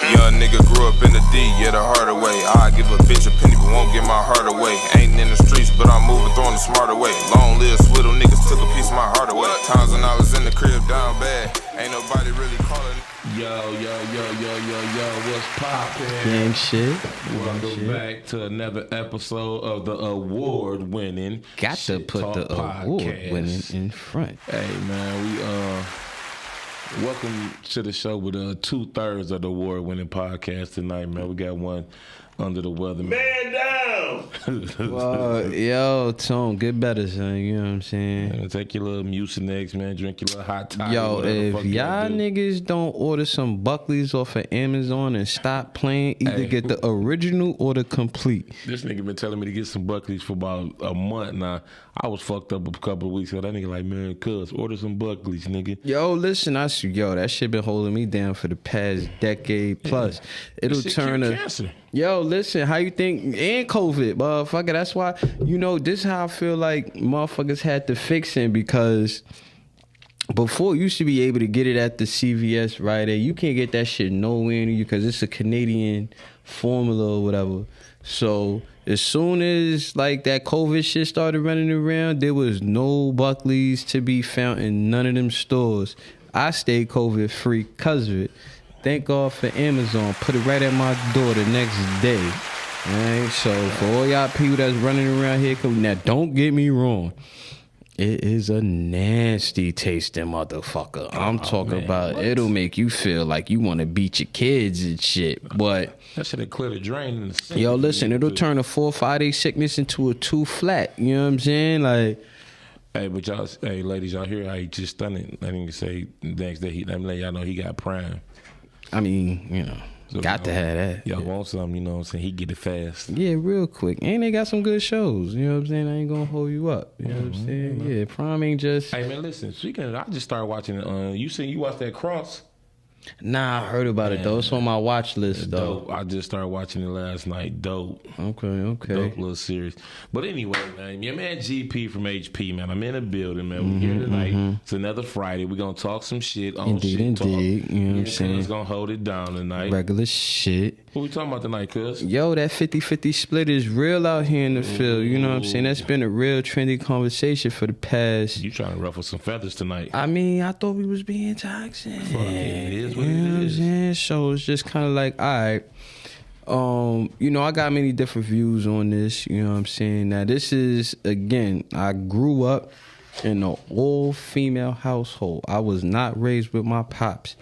Young nigga grew up in the D, yeah, the harder way. I give a bitch a penny, but won't give my heart away. Ain't in the streets, but I'm moving, throwing the smarter way. Long live Swiddle, niggas took a piece of my heart away. Times when I was in the crib down bad, ain't nobody really calling. Yo, what's poppin'? Gang shit. Welcome back to another episode of the award-winning Got to Shit put Talk the Podcast. award-winning in front. Hey, man, we welcome to the show with 2/3 of the award-winning podcast tonight, man. We got one under the weather. Man down! Yo, Tone, get better, son. You know what I'm saying? Take your little Mucinex, man. Drink your little hot toddy. Yo, if y'all niggas don't order some Buckley's off of Amazon and stop playing, either get the original or the complete. This nigga been telling me to get some Buckley's for about a month now. I was fucked up a couple of weeks ago. That nigga like, man, cuz, order some Buckley's, nigga. Yo, listen, that shit been holding me down for the past decade plus. It'll turn a... Cancer. Yo, listen, how you think, and COVID, motherfucker, that's why, you know, this is how I feel like motherfuckers had to fix it, because before you used to be able to get it at the CVS right there. You can't get that shit nowhere near you because it's a Canadian formula or whatever. So as soon as like that COVID shit started running around, there was no Buckley's to be found in none of them stores. I stayed COVID free because of it. Thank God for Amazon. Put it right at my door the next day. Right? So for all y'all people that's running around here, now don't get me wrong. It is a nasty tasting motherfucker. I'm talking about it'll make you feel like you want to beat your kids and shit. But that shit'll clear the drain in the sink. Yo, listen, it'll turn a 4 or 5 day sickness into a 2 flat. You know what I'm saying? Like, hey, but y'all, hey, ladies, y'all hear how he just stunned it? I didn't say next day. Let me let y'all know he got prime. I mean, you know, so got to have that. Y'all want something, you know what I'm saying? He get it fast. Yeah, real quick. And they got some good shows. You know what I'm saying? I ain't gonna hold you up. You know what I'm saying? Yeah, Prime ain't just... Hey, man, listen. Speaking of, I just started watching it. You watched that Cross? Nah, I heard about it, though. It's on my watch list, though. Dope. I just started watching it last night. Dope. Okay. Dope little series. But anyway, man, your man GP from HP, man. I'm in the building, man. We're here tonight. It's another Friday. We're going to talk some shit on Indeed. Talk. You know what I'm saying? It's going to hold it down tonight. Regular shit. What we talking about tonight, cuz? Yo, that 50-50 split is real out here in the field. You know what I'm saying? That's been a real trendy conversation for the past... You trying to ruffle some feathers tonight. I mean, I thought we was being toxic. Fuck it is what you know it is. What I'm saying? So it's just kind of like, all right. You know, I got many different views on this. You know what I'm saying? Now, this is, again, I grew up in an all-female household. I was not raised with my pops.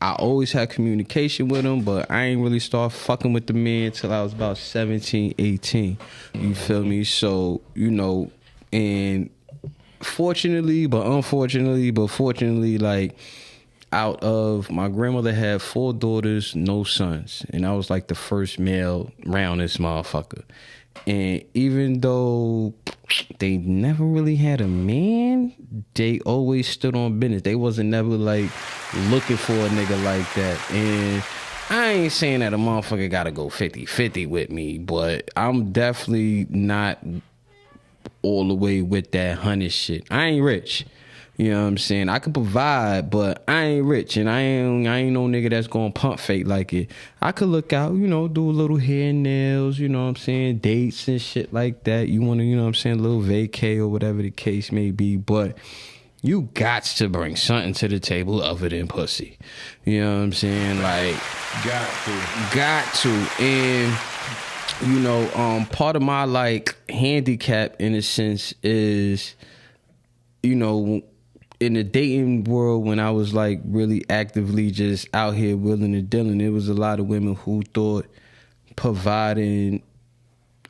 I always had communication with him, but I ain't really start fucking with the man until I was about 17, 18. You feel me? So, you know, and fortunately, like, out of my grandmother had 4 daughters, no sons. And I was like the first male around this motherfucker. And even though they never really had a man, they always stood on business. They wasn't never like looking for a nigga like that. And I ain't saying that a motherfucker gotta go 50-50 with me, but I'm definitely not all the way with that honey shit. I ain't rich. You know what I'm saying? I can provide, but I ain't rich, and I ain't no nigga that's gonna pump fake like it. I could look out, you know, do a little hair and nails, you know what I'm saying, dates and shit like that. You wanna, you know what I'm saying, a little vacay or whatever the case may be, but you got to bring something to the table other than pussy. You know what I'm saying? Like, got to. And you know, part of my like handicap in a sense is, you know, in the dating world, when I was like really actively just out here willing and dealing, there was a lot of women who thought providing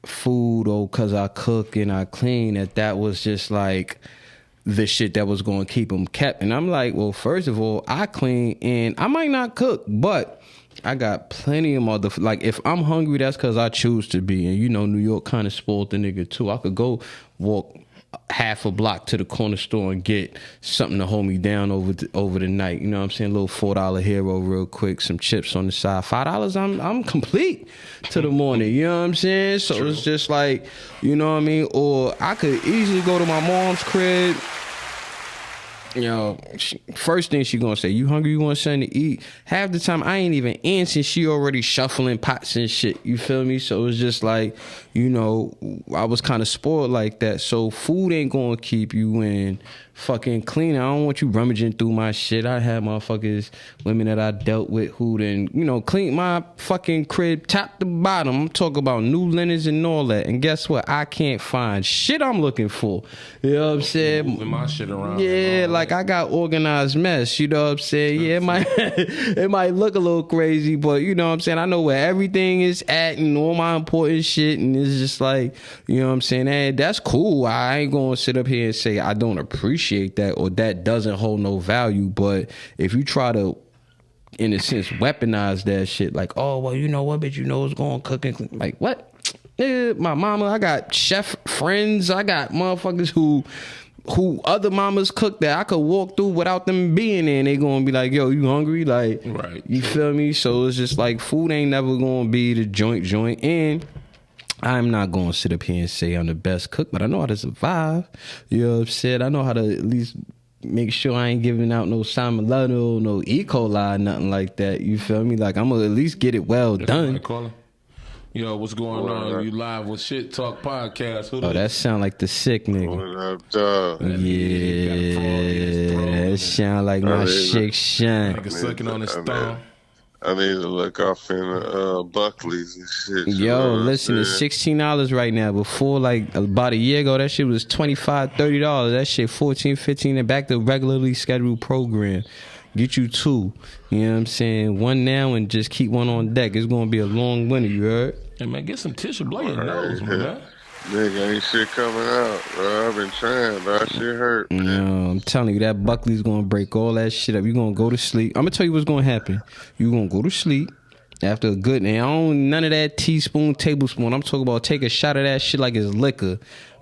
food or because I cook and I clean, that was just like the shit that was going to keep them kept. And I'm like, well, first of all, I clean and I might not cook, but I got plenty of like, if I'm hungry, that's because I choose to be. And you know, New York kind of spoiled the nigga too. I could go walk half a block to the corner store and get something to hold me down over the night. You know what I'm saying? A little $4 hero real quick, some chips on the side. $5, I'm complete to the morning. You know what I'm saying? So True. It's just like, you know what I mean? Or I could easily go to my mom's crib You know, first thing she gonna say, "You hungry? You want something to eat?" Half the time, I ain't even answering. She already shuffling pots and shit. You feel me? So it's just like, you know, I was kind of spoiled like that. So food ain't gonna keep you in fucking clean. I don't want you rummaging through my shit. I had motherfuckers, women that I dealt with who then, you know, clean my fucking crib top to bottom. I'm talking about new linens and all that. And guess what? I can't find shit I'm looking for. You know what I'm saying? Moving my shit around. Yeah, like I got organized mess. You know what I'm saying? Yeah, it might look a little crazy, but you know what I'm saying? I know where everything is at and all my important shit. And it's just like, you know what I'm saying? Hey, that's cool. I ain't going to sit up here and say I don't appreciate that or that doesn't hold no value. But if you try to, in a sense, weaponize that shit, like, oh, well, you know what, bitch, you know what's going cooking. Like, what? Yeah, my mama, I got chef friends. I got motherfuckers who other mamas cook that I could walk through without them being there, and they gonna be like, yo, you hungry? Like, right. You feel me? So it's just like food ain't never gonna be the joint. And I'm not gonna sit up here and say I'm the best cook, but I know how to survive. You know what I'm saying? I know how to at least make sure I ain't giving out no salmonella, no E. coli, nothing like that. You feel me? Like, I'm gonna at least get it well done. Yo, what's going on? You live with Shit Talk Podcast. Who that sound like the sick nigga. What up, dog? Yeah, that sound like my Shake Shine. Nigga sucking on his thumb. I need to look off in Buckley's and shit. Yo, listen, it's $16 right now. Before, like, about a year ago, that shit was $25, $30. That shit $14, $15, and back to regularly scheduled program. Get you two. You know what I'm saying? One now and just keep one on deck. It's going to be a long winter, you heard? Hey, man, get some tissue. Blow your nose, man. Nigga, ain't shit coming out, bro. I've been trying, but that shit hurt. No, I'm telling you, that Buckley's going to break all that shit up. You're going to go to sleep. I'm going to tell you what's going to happen. You're going to go to sleep after a good, and I don't, none of that teaspoon, tablespoon. I'm talking about take a shot of that shit like it's liquor.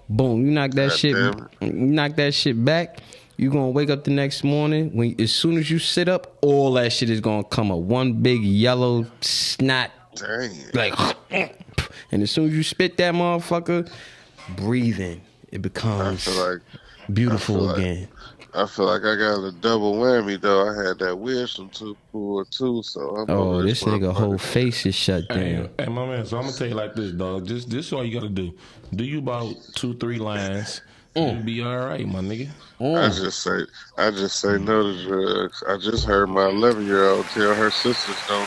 Boom, you knock that shit back. You're going to wake up the next morning. As soon as you sit up, all that shit is going to come up. One big yellow snot. Dang. Like, and as soon as you spit that motherfucker, breathing, it becomes beautiful again. I feel like I got a double whammy, though. I had that wisdom tooth pulled, too, so I'm this nigga whole face is shut down. Hey, my man, so I'm going to tell you like this, dog. This all you got to do. Do you about 2-3 lines. You'll be all right, my nigga. I just say no to drugs. I just heard my 11-year-old tell her sisters don't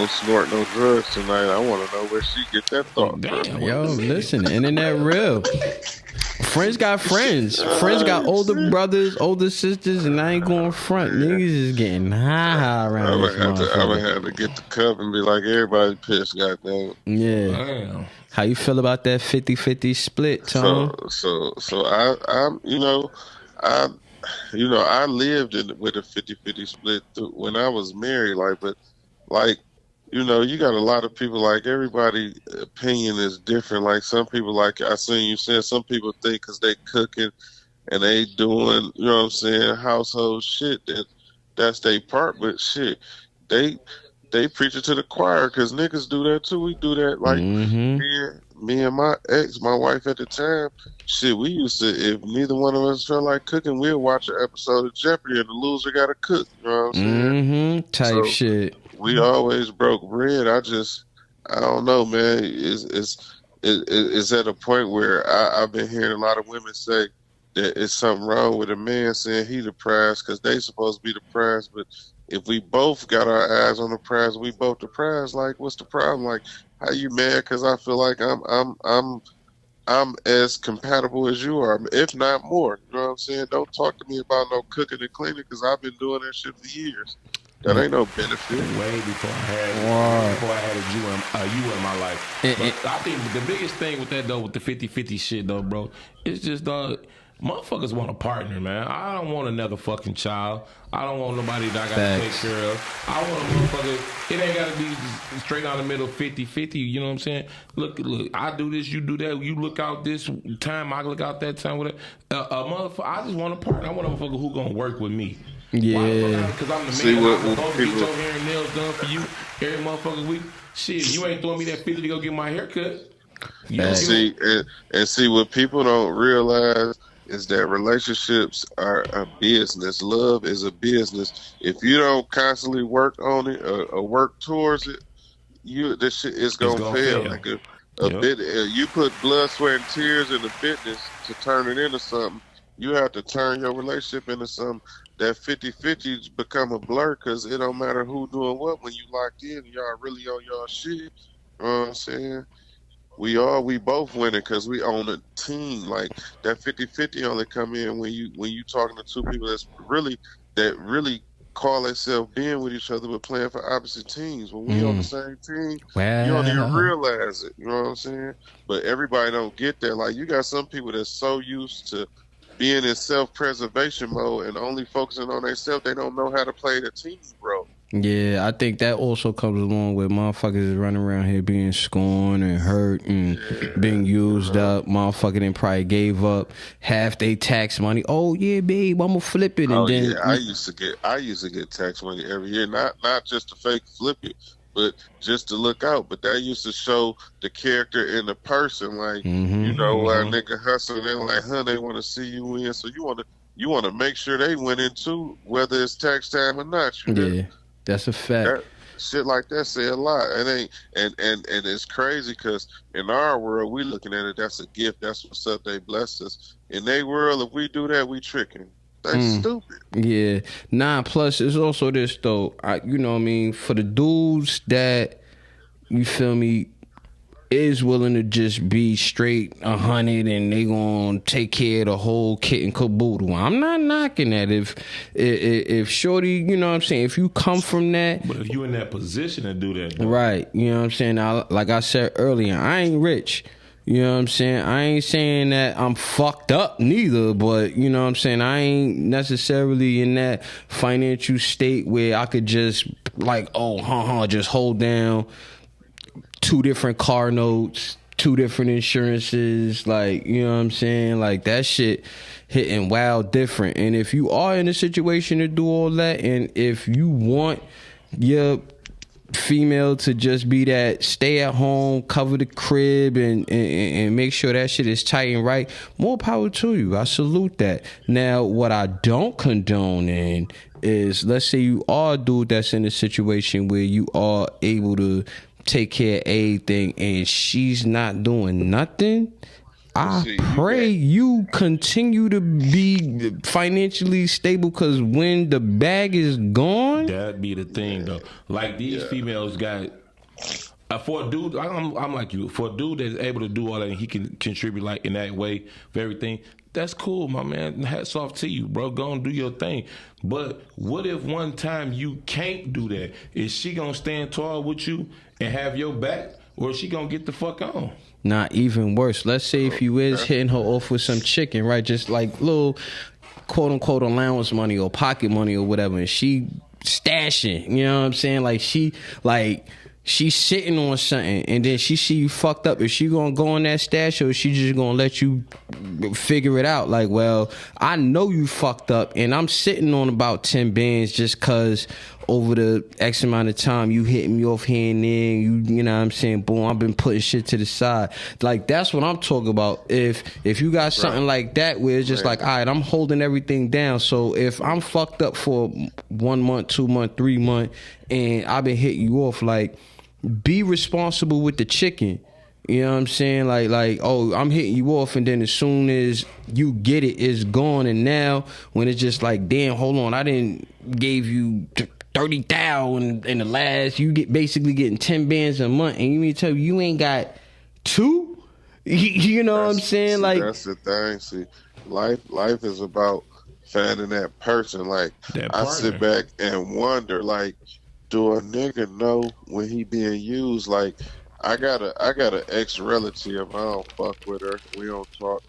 snort no drugs tonight. I want to know where she get that thought from. Yo, listen, the internet real. Friends got friends. Friends got older brothers, older sisters, and I ain't going front. Niggas is getting high around this motherfucker. I'm gonna have to get the cup and be like, everybody pissed, goddamn. Yeah. Damn. How you feel about that 50-50 split, Tom? So I'm I lived with a 50-50 split when I was married, you got a lot of people, like, everybody opinion is different. Like, some people, like I seen you saying, some people think because they cooking and they doing, you know what I'm saying, household shit, that's their part, but shit, they preach it to the choir, because niggas do that too. We do that. Like, me and my ex, my wife at the time, shit, we used to, if neither one of us felt like cooking, we'd watch an episode of Jeopardy and the loser got to cook. You know what I'm saying? Shit. We always broke bread. I don't know, man. It's at a point where I've been hearing a lot of women say that it's something wrong with a man saying he the prize because they supposed to be the prize, but if we both got our eyes on the prize, we both the prize. Like, what's the problem? Like, how you mad? Because I feel like I'm as compatible as you are, if not more. You know what I'm saying? Don't talk to me about no cooking and cleaning, because I've been doing that shit for years. That ain't no benefit. Way before I had you in my life. But I think the biggest thing with that, though, with the 50-50 shit, though, bro, it's just, motherfuckers want a partner, man. I don't want another fucking child. I don't want nobody that I gotta take care of. I want a motherfucker. It ain't gotta be straight down the middle 50-50. You know what I'm saying? Look, I do this, you do that. You look out this time, I look out that time. Whatever. A motherfucker, I just want a partner. I want a motherfucker who gonna work with me. Yeah. Because I'm the man. I'm supposed to get your hair and nails done for you every motherfucking week. Shit, you ain't throwing me that 50 to go get my hair cut. See what people don't realize is that relationships are a business. Love is a business. If you don't constantly work on it or work towards it, this shit is It's gonna gonna fail. fail. Like a Yep. bit, you put blood, sweat, and tears into business to turn it into something. You have to turn your relationship into something. That 50-50 become a blur because it don't matter who doing what when you locked in. Y'all really on y'all shit. You know what I'm saying? We both winning because we own a team. Like that 50-50 only come in when you talking to two people that really call themselves being with each other but playing for opposite teams. When we on the same team, you don't even Wow. realize it. You know what I'm saying? But everybody don't get that. Like you got some people that's so used to being in self-preservation mode and only focusing on themselves, they don't know how to play the team, bro. Yeah, I think that also comes along with motherfuckers is running around here being scorned and hurt and being used up. Motherfucker then probably gave up half they tax money. Oh yeah, babe, I'ma flip it, and Oh then yeah, I used to get tax money every year, not just to fake flip it, but just to look out. But that used to show the character in the person, like you know, why a nigga hustling, they're like, they want to see you win, so you want to make sure they win in too, whether it's tax time or not. You yeah, that's a fact. that shit like that say a lot. It ain't and it's crazy because in our world we looking at it, that's a gift, that's what's up, they blessed us. In their world, if we do that, we tricking. That's stupid. Yeah. Nah, plus it's also this though. You know what I mean? For the dudes that, you feel me, is willing to just be straight 100 and they gonna take care of the whole kit and caboodle. I'm not knocking that. If shorty, you know what I'm saying, if you come from that, But if you in that position to do that, though, right, you know what I'm saying? Now, like I said earlier, I ain't rich. You know what I'm saying? I ain't saying that I'm fucked up neither, but you know what I'm saying? I ain't necessarily in that financial state where I could just like, just hold down 2 different car notes, 2 different insurances, like, you know what I'm saying? Like that shit hitting wild different. And if you are in a situation to do all that, and if you want your female to just be that stay at home, cover the crib, and make sure that shit is tight and right, more power to you. I salute that. Now, what I don't condone in is, let's say you are a dude that's in a situation where you are able to take care of everything and she's not doing nothing. I pray you continue to be financially stable, because when the bag is gone, that'd be the thing though. Like these females got. For a dude, I'm like you. For a dude that's able to do all that and he can contribute like in that way for everything, that's cool, my man. Hats off to you, bro. Go and do your thing. But what if one time you can't do that? Is she gonna stand tall with you and have your back, or is she gonna get the fuck on? not even worse. Let's say if you is hitting her off with some chicken, right? Just like little quote unquote allowance money or pocket money or whatever, and she stashing, you know what I'm saying? Like she's sitting on something, and then she see you fucked up. Is she gonna go in that stash, or is she just gonna let you figure it out? Like, well, I know you fucked up, and I'm sitting on about 10 bands just cause over the X amount of time you hitting me off here and there, you know what I'm saying? Boom, I've been putting shit to the side. Like, that's what I'm talking about. If you got something like that where it's just like, all right, I'm holding everything down. So if I'm fucked up for 1 month, 2 month, 3 month, and I've been hitting you off, like, be responsible with the chicken. You know what I'm saying? Like, oh, I'm hitting you off, and then as soon as you get it, it's gone. And now when it's just like, damn, hold on, I didn't gave you 30,000 in the last, you get basically getting 10 bands a month, and you mean to tell you ain't got 2? You know what I'm saying? Like, that's the thing. See, life is about finding that person. Like, I sit back and wonder, like, do a nigga know when he being used? Like, I got an ex relative. I don't fuck with her. We don't talk,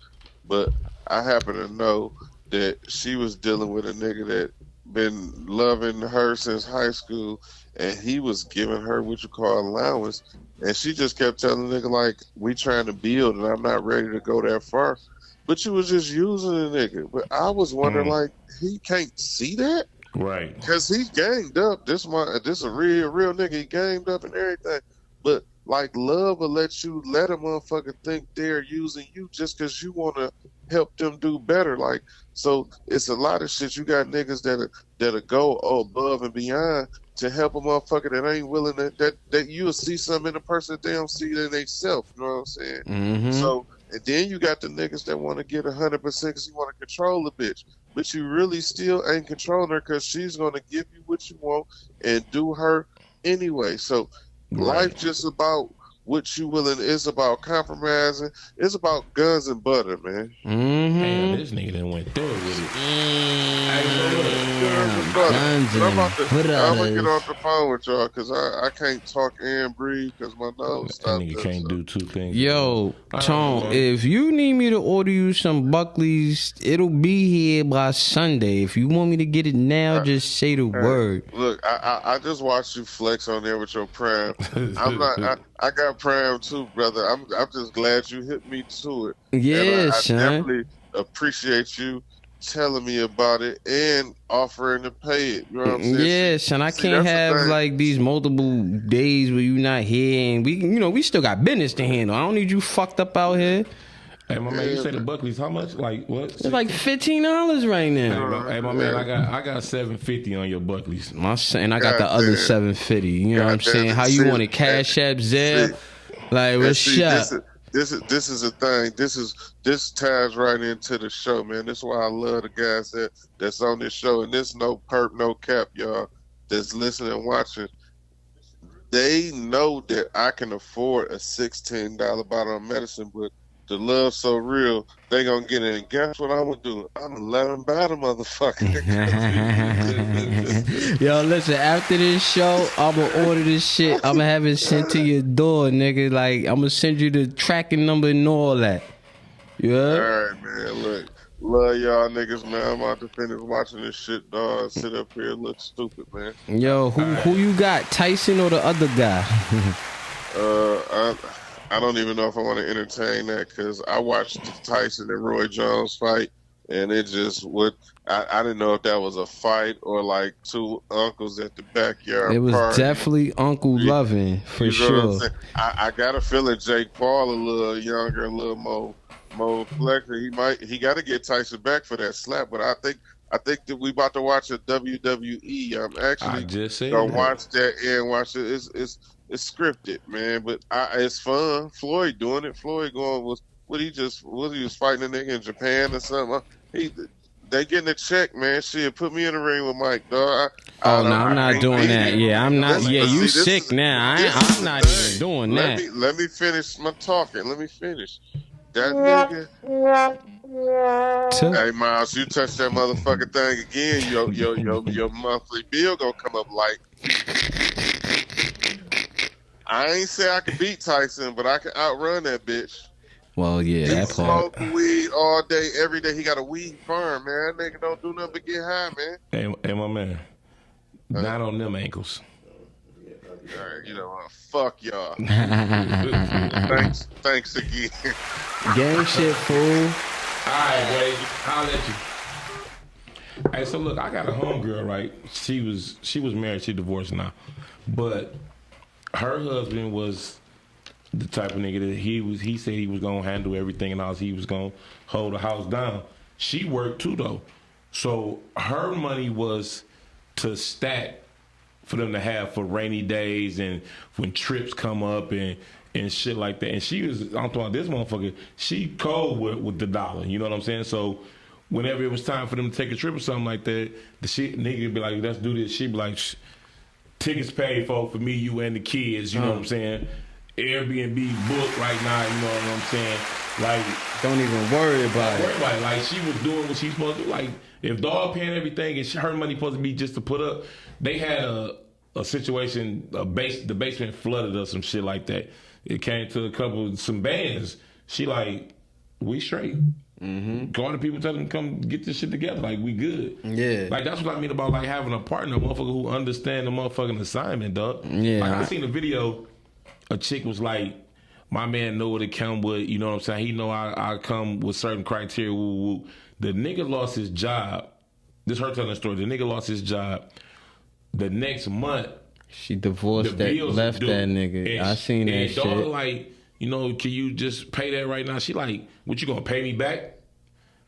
but I happen to know that she was dealing with a nigga that been loving her since high school, and he was giving her what you call allowance, and she just kept telling the nigga, like, we trying to build, and I'm not ready to go that far. But you was just using a nigga. But I was wondering, like, he can't see that. Right. Because he ganged up. This a real nigga. He ganged up and everything. But, like, love will let a motherfucker think they're using you just because you want to help them do better. Like, so it's a lot of shit. You got niggas that'll go above and beyond to help a motherfucker that ain't willing that you'll see something in a person that they don't see in themselves. You know what I'm saying? Mm-hmm. So, and then you got the niggas that want to get 100% because you want to control the bitch. But you really still ain't controlling her because she's going to give you what you want and do her anyway. So life just about what you willing. It's about compromising. It's about guns and butter, man. Mm-hmm. Damn, this nigga done went through it with it. Guns and butter. But I'm going to get off the phone with y'all because I can't talk and breathe because my nose That stopped. nigga can't do two things. Yo, Tone, if you need me to order you some Buckley's, it'll be here by Sunday. If you want me to get it now, just say the word. Look, I just watched you flex on there with your Prime. I got Prime too, brother. I'm just glad you hit me to it. Yeah, I son. definitely appreciate you telling me about it and offering to pay it. You know what I'm saying? Yeah, son. I can't that's the have thing. like these multiple days where you not here, and we still got business to handle. I don't need you fucked up out here. Hey, my man, you say the Buckley's how much? Like what? It's like $15 right now. Hey, my man, I got $750 on your Buckley's. My son, and I got the other Goddamn. $750. You know what I'm Goddamn. saying? How you See, want it? Cash App, Zelle? see, Like, And what's see, up? this is a thing. This ties right into the show, man. That's why I love the guys that's on this show. And this no perp, no cap, y'all. That's listening and watching. They know that I can afford a $16 bottle of medicine, but the love so real, they gonna get it. And guess what I'm gonna do? I'm gonna let them buy the motherfucker. Yo, listen, after this show, I'm gonna order this shit. I'm gonna have it sent to your door, nigga. Like, I'm gonna send you the tracking number and all that. You All heard? right, man. Look, love y'all niggas, man. I'm about to finish watching this shit, dog. Sit up here and look stupid, man. Yo, who you got, Tyson or the other guy? I don't even know if I want to entertain that because I watched the Tyson and Roy Jones fight, and it just would. I didn't know if that was a fight or like two uncles at the backyard. It was party. definitely Uncle Lovin', for You know what I'm sure. saying? I got a feeling Jake Paul a little younger, a little more flexor. He got to get Tyson back for that slap, but I think that we about to watch a WWE. I'm I actually just said gonna that. watch that and watch it. It's scripted, man, but it's fun. Floyd doing it. Floyd going was he was fighting a nigga in Japan or something. They getting a check, man. Shit, put me in the ring with Mike, dog. Oh, no, I'm not doing that. Yeah, I'm not. Yeah, you See, this sick is- now. this I'm is not the even thing. doing that. Let me finish my talking. Let me finish. That nigga. Hey, Miles, you touch that motherfucking thing again, your monthly bill gonna come up like. I ain't say I could beat Tyson, but I can outrun that bitch. Well, yeah, He that part. smoke weed all day, every day. He got a weed farm, man. That nigga don't do nothing but get high, man. Hey, my man, not on them ankles. All right, you know what? Fuck y'all. Thanks again. Gang shit, fool. All right, boy, I'll let you. Hey, so look, I got a homegirl, right? She was married, she divorced now, but her husband was the type of nigga that he said he was gonna handle everything and all. He was gonna hold the house down. She worked too though, so her money was to stack for them to have for rainy days and when trips come up and shit like that. And she was, I'm talking about this motherfucker, she cold with the dollar, you know what I'm saying? So whenever it was time for them to take a trip or something like that, the shit nigga would be like, let's do this. She'd be like, tickets paid for me, you, and the kids, you know what I'm saying? Airbnb booked right now, you know what I'm saying? Like, Don't even worry about it. like she was doing what she's supposed to do. Like, if dog paying everything and her money supposed to be just to put up, they had a situation, the basement flooded or some shit like that. It came to some bands. She like, we straight. Mm-hmm. Call the people, tell them to come get this shit together. Like, we good. Yeah. Like, that's what I mean about like having a partner, a motherfucker who understand the motherfucking assignment, dog. Yeah. Like, I seen a video, a chick was like, my man know what it come with, you know what I'm saying? He know I come with certain criteria, woo, woo. The nigga lost his job. This her telling the story. The nigga lost his job. The next month, She divorced the that, bills left due. that nigga. And I seen that and daughter shit. like, you know, can you just pay that right now? She like, what, you gonna pay me back?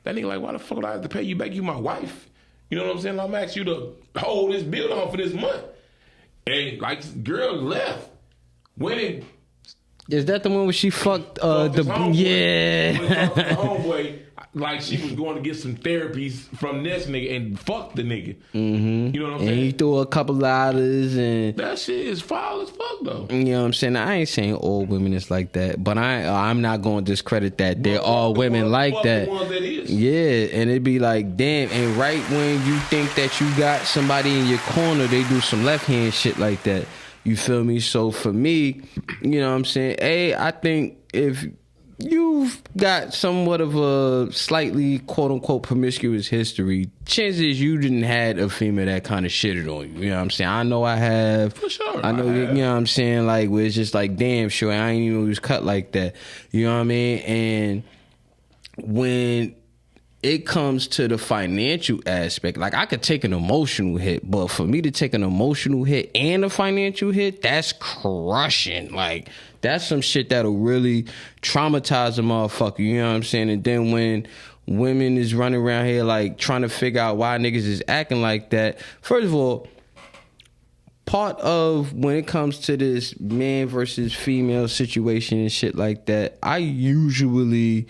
That nigga like, why the fuck would I have to pay you back? You my wife. You know what I'm saying? I'm asking you to hold this bill on for this month. And like, girl left. When Is that the one where she fucked his homeboy. yeah? When it the homeboy, like she was going to get some therapies from this nigga and fuck the nigga. Mm-hmm. You know what I'm And saying? he threw a couple dollars and That shit is foul as fuck though. you know what I'm saying? I ain't saying all women is like that, but I'm not going to discredit that. They're all women like Fuck that. The ones that is. Yeah, and it'd be like, damn, and right when you think that you got somebody in your corner, they do some left hand shit like that. You feel me? So for me, you know what I'm saying? I think if you've got somewhat of a slightly quote unquote promiscuous history, chances you didn't had a female that kind of shitted on you. You know what I'm saying? I know I have. For sure. I know, you know what I'm saying? Like, where it's just like, damn, sure, I ain't even know he was cut like that. You know what I mean? And when it comes to the financial aspect, like I could take an emotional hit, but for me to take an emotional hit and a financial hit, that's crushing. Like that's some shit that'll really traumatize a motherfucker. You know what I'm saying? And then when women is running around here like trying to figure out why niggas is acting like that, first of all, part of when it comes to this man versus female situation and shit like that, I usually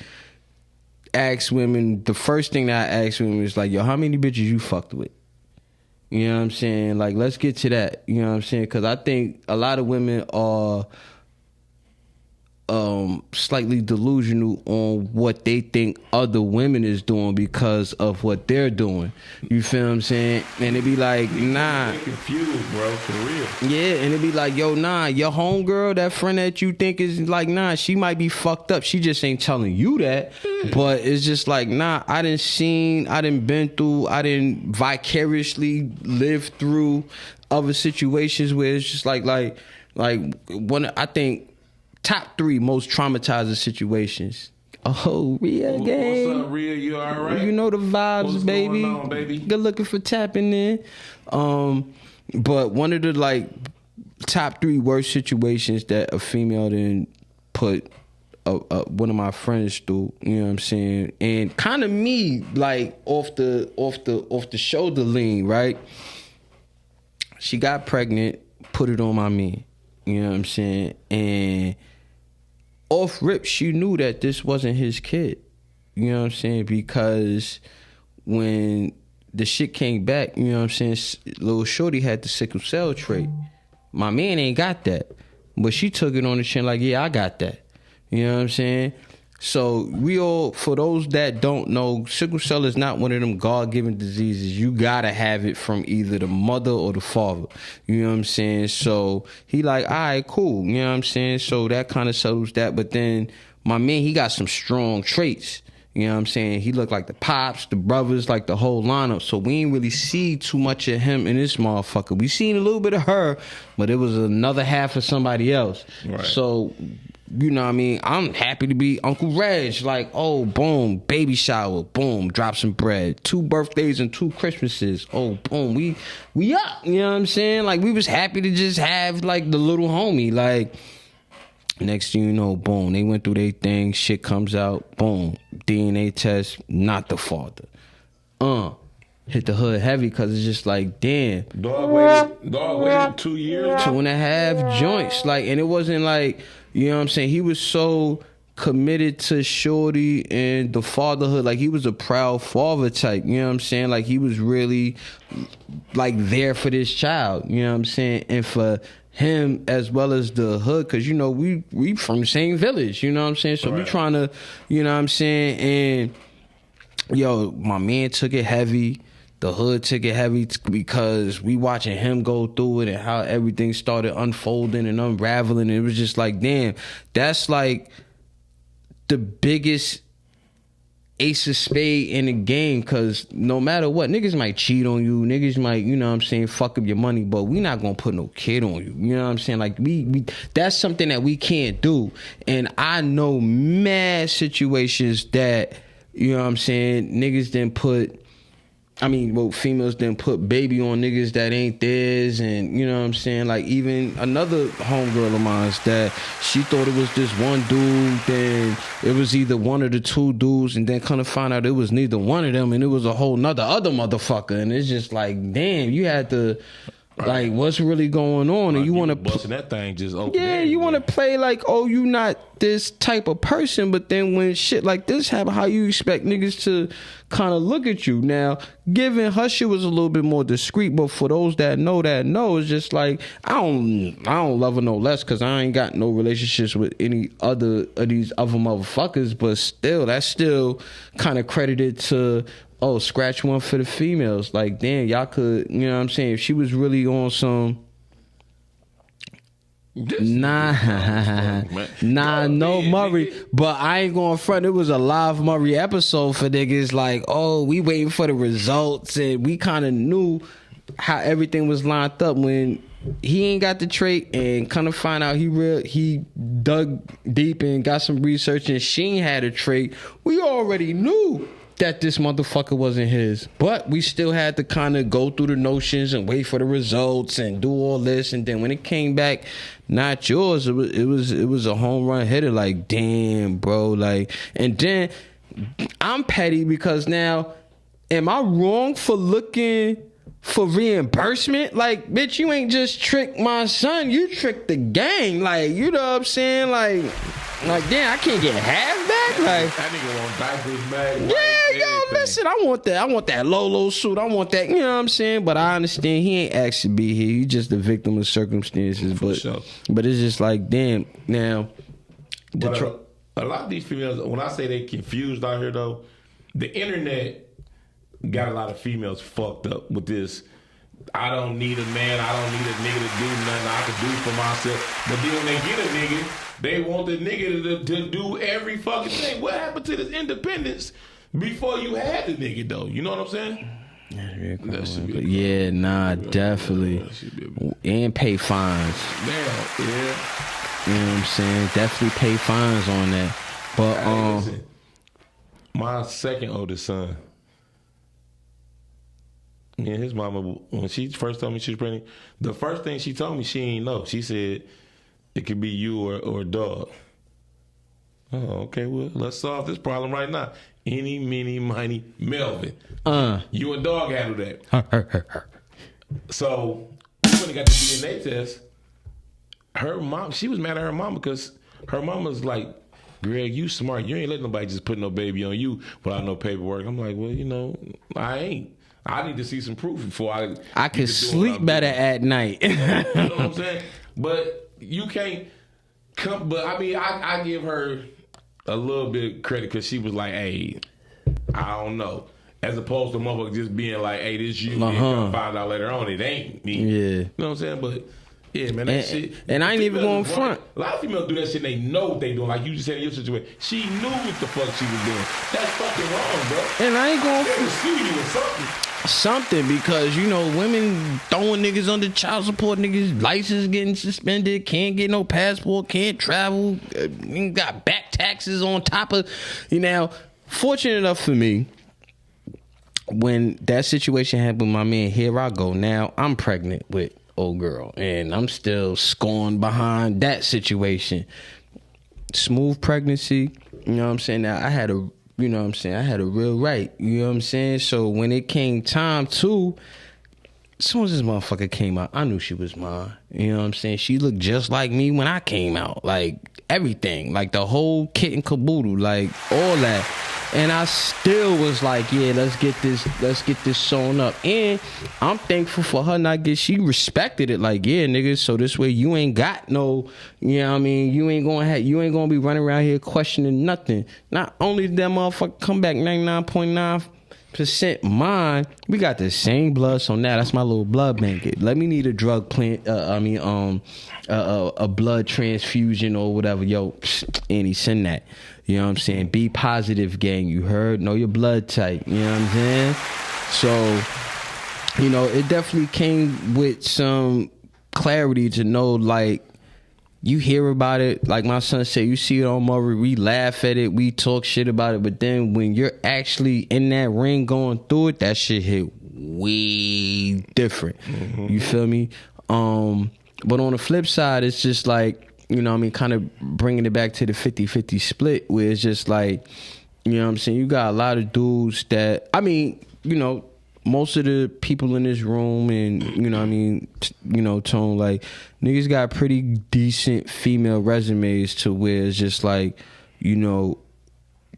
ask women, the first thing that I ask women is like, yo, how many bitches you fucked with? You know what I'm saying? Like, let's get to that. You know what I'm saying? Because I think a lot of women are slightly delusional on what they think other women is doing because of what they're doing. You feel what I'm saying? And it be like, nah. They're confused, bro, for real. Yeah, and it be like, yo, nah, your homegirl, that friend that you think is like, nah, she might be fucked up. She just ain't telling you that. But it's just like, nah, I done been through, I done vicariously lived through other situations where it's just like one, I think, top 3 most traumatizing situations. Oh, Rhea gang. What's up, Rhea? You all right? You know the vibes, What's baby. going on, baby? Good looking for tapping in. But one of the like top 3 worst situations that a female then put one of my friends through, you know what I'm saying, and kind of me like off the shoulder lean, right? She got pregnant, put it on my man. You know what I'm saying? And off rip, she knew that this wasn't his kid. You know what I'm saying? Because when the shit came back, you know what I'm saying, little shorty had the sickle cell trait. My man ain't got that. But she took it on the chin like, yeah, I got that. You know what I'm saying? So we all, for those that don't know, sickle cell is not one of them God-given diseases. You gotta have it from either the mother or the father. You know what I'm saying? So he like, all right, cool. You know what I'm saying? So that kind of settles that. But then my man, he got some strong traits. You know what I'm saying? He looked like the pops, the brothers, like the whole lineup. So we ain't really see too much of him in this motherfucker. We seen a little bit of her, but it was another half of somebody else. Right. So, you know what I mean? I'm happy to be Uncle Reg. Like, oh, boom, baby shower, boom, drop some bread. 2 birthdays and 2 Christmases. Oh, boom, we up. You know what I'm saying? Like, we was happy to just have, like, the little homie. Like, next thing you know, boom, they went through their thing. Shit comes out, boom, DNA test, not the father. Hit the hood heavy because it's just like, damn. Dog waited 2 years? 2.5 joints. Like, and it wasn't like, you know what I'm saying? He was so committed to shorty and the fatherhood. Like, he was a proud father type. You know what I'm saying? Like, he was really, like, there for this child. You know what I'm saying? And for him as well as the hood, because, you know, we from the same village. You know what I'm saying? So we trying to, you know what I'm saying? And, yo, my man took it heavy. The hood took it heavy because we watching him go through it and how everything started unfolding and unraveling. It was just like, damn, that's like the biggest ace of spade in the game, because no matter what, niggas might cheat on you, niggas might, you know what I'm saying, fuck up your money, but we not gonna put no kid on you. You know what I'm saying? Like, we that's something that we can't do. And I know mad situations that, you know what I'm saying, niggas didn't put females then put baby on niggas that ain't theirs, and you know what I'm saying? Like, even another homegirl of mine that she thought it was this one dude, then it was either one of the two dudes, and then kind of find out it was neither one of them, and it was a whole other motherfucker, and it's just like, damn, you had to. Like, what's really going on? And you want to busting that thing just open. Yeah, you want to play like, oh, you not this type of person, but then when shit like this happen, how you expect niggas to kind of look at you? Now, given her shit was a little bit more discreet, but for those that know, it's just like, I don't love her no less, because I ain't got no relationships with any other of these other motherfuckers, but still, that's still kind of credited to. Oh, scratch one for the females. Like, damn, y'all could, you know what I'm saying? If she was really on some... No Murray. But I ain't going front. It was a live Murray episode for niggas. Like, oh, we waiting for the results. And we kind of knew how everything was lined up when he ain't got the trait, and kind of find out he dug deep and got some research, and she ain't had a trait. We already knew that this motherfucker wasn't his, but we still had to kind of go through the notions and wait for the results and do all this, and then when it came back not yours, it was a home run hitter. Like, damn, bro. Like, and then I'm petty because now, am I wrong for looking for reimbursement? Like, bitch, you ain't just tricked my son, you tricked the gang. Like, you know what I'm saying? Like damn, I can't get half back. Like, that nigga want diapers, man. Yeah, yo, listen, I want that Lolo suit. I want that, you know what I'm saying? But I understand he ain't asked to be here. He's just a victim of circumstances. But it's just like, damn, now. A lot of these females, when I say they confused out here, though, the internet got a lot of females fucked up with this. I don't need a man. I don't need a nigga to do nothing. I can do for myself. But then when they get a nigga, they want the nigga to do every fucking thing. What happened to this independence before you had the nigga, though? You know what I'm saying? Yeah, nah, definitely. And pay fines. Damn, yeah. You know what I'm saying? Definitely pay fines on that. But listen, my second oldest son, me and his mama, when she first told me she was pregnant, the first thing she told me, she ain't know. She said, it could be you or a dog. Oh, okay, well, let's solve this problem right now. Any, mini, miny, Melvin. You and dog handle that. So, when they got the DNA test, her mom, she was mad at her mama because her mama's like, Greg, you smart. You ain't letting nobody just put no baby on you without no paperwork. I'm like, well, you know, I ain't. I need to see some proof before I could sleep better at night. You know what I'm saying? But you can't come. But I mean, I give her a little bit of credit because she was like, hey, I don't know. As opposed to motherfucker just being like, hey, this you. And come find out later on it ain't me. Yeah. You know what I'm saying? But yeah, man, that shit. And I ain't even going front. A lot of females do that shit and they know what they doing. Like you just said in your situation. She knew what the fuck she was doing. That's fucking wrong, bro. And I ain't going front. Sue you with something. Something, because, you know, women throwing niggas under child support, niggas license getting suspended, can't get no passport, can't travel, got back taxes on top of, you know. Fortunate enough for me, when that situation happened with my man, here I go. Now I'm pregnant with old girl, and I'm still scoring behind that situation. Smooth pregnancy, you know what I'm saying? Now I had a real right, you know what I'm saying? So when it came time to, as soon as this motherfucker came out, I knew she was mine. You know what I'm saying? She looked just like me when I came out. Like, everything. Like, the whole kit and caboodle. Like, all that. And I still was like, yeah, let's get this sewn up. And I'm thankful for her she respected it. Like, yeah, nigga, so this way you ain't got no, you know what I mean? You ain't gonna be running around here questioning nothing. Not only did that motherfucker come back 99.9% mine, we got the same blood, so now that's my little blood bank. Let me need a drug a blood transfusion or whatever. Yo, Annie, send that. You know what I'm saying? Be positive, gang. You heard? Know your blood type. You know what I'm saying? So, you know, it definitely came with some clarity to know, like, you hear about it, like my son said, you see it on Murray, we laugh at it, we talk shit about it, but then when you're actually in that ring going through it, that shit hit way different. You feel me? But on the flip side, it's just like, you know what I mean, kind of bringing it back to the 50-50 split, where it's just like, you know what I'm saying, you got a lot of dudes that, I mean, you know, most of the people in this room and, you know what I mean, Tone, like, niggas got pretty decent female resumes to where it's just like, you know,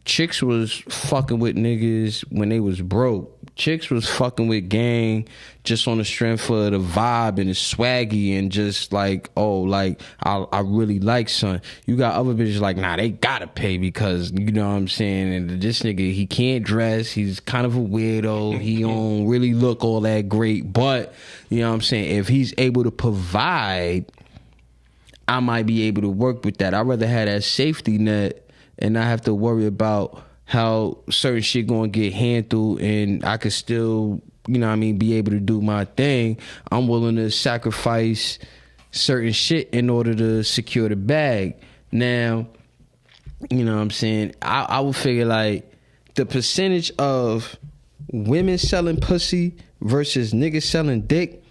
chicks was fucking with niggas when they was broke. Chicks was fucking with gang just on the strength of the vibe and the swaggy and just like, oh, like, I really like son. You got other bitches like, nah, they gotta pay because, you know what I'm saying, and this nigga, he can't dress, he's kind of a weirdo, he don't really look all that great, but, you know what I'm saying, if he's able to provide, I might be able to work with that. I'd rather have that safety net and not have to worry about how certain shit gonna get handled and I could still, you know what I mean, be able to do my thing. I'm willing to sacrifice certain shit in order to secure the bag. Now, you know what I'm saying, I would figure like the percentage of women selling pussy versus niggas selling dick,